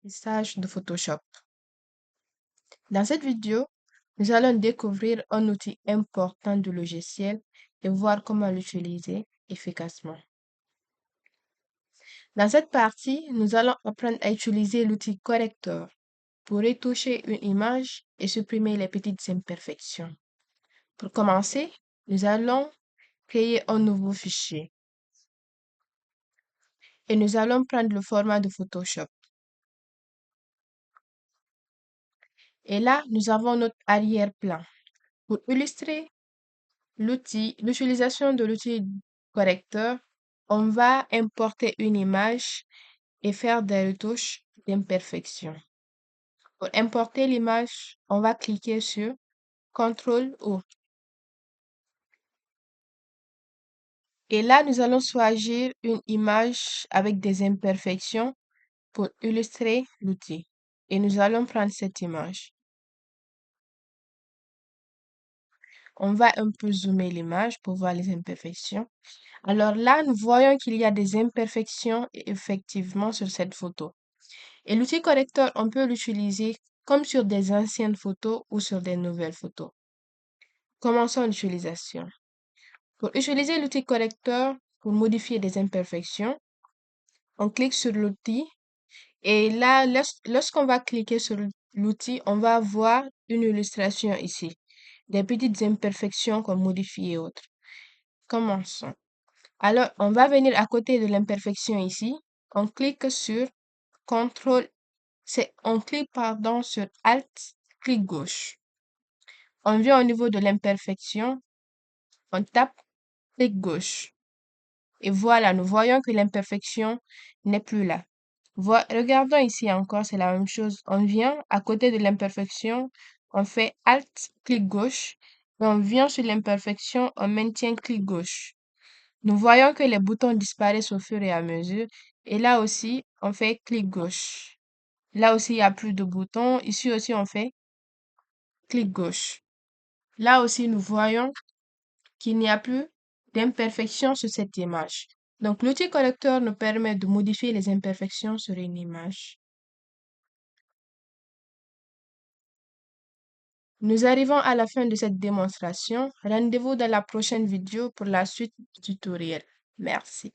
L'apprentissage de Photoshop. Dans cette vidéo, nous allons découvrir un outil important du logiciel et voir comment l'utiliser efficacement. Dans cette partie, nous allons apprendre à utiliser l'outil correcteur pour retoucher une image et supprimer les petites imperfections. Pour commencer, nous allons créer un nouveau fichier et nous allons prendre le format de Photoshop. Et là, nous avons notre arrière-plan. Pour illustrer l'utilisation de l'outil correcteur, on va importer une image et faire des retouches d'imperfection. Pour importer l'image, on va cliquer sur CTRL-O. Et là, nous allons choisir une image avec des imperfections pour illustrer l'outil. Et nous allons prendre cette image. On va un peu zoomer l'image pour voir les imperfections. Alors là, nous voyons qu'il y a des imperfections effectivement sur cette photo. Et l'outil correcteur, on peut l'utiliser comme sur des anciennes photos ou sur des nouvelles photos. Commençons l'utilisation. Pour utiliser l'outil correcteur pour modifier des imperfections, on clique sur l'outil et là, lorsqu'on va cliquer sur l'outil, on va voir une illustration ici, des petites imperfections qu'on modifie et autres. Commençons. Alors, on va venir à côté de l'imperfection ici, on clique sur CTRL, on clique sur Alt, clic gauche. On vient au niveau de l'imperfection, on tape clic gauche. Et voilà, nous voyons que l'imperfection n'est plus là. Regardons ici encore, c'est la même chose. On vient à côté de l'imperfection, on fait Alt, clic gauche. Et on vient sur l'imperfection, on maintient clic gauche. Nous voyons que les boutons disparaissent au fur et à mesure. Et là aussi, on fait clic gauche. Là aussi, il n'y a plus de boutons. Ici aussi, on fait clic gauche. Là aussi, nous voyons qu'il n'y a plus d'imperfections sur cette image. Donc, l'outil correcteur nous permet de modifier les imperfections sur une image. Nous arrivons à la fin de cette démonstration. Rendez-vous dans la prochaine vidéo pour la suite du tutoriel. Merci.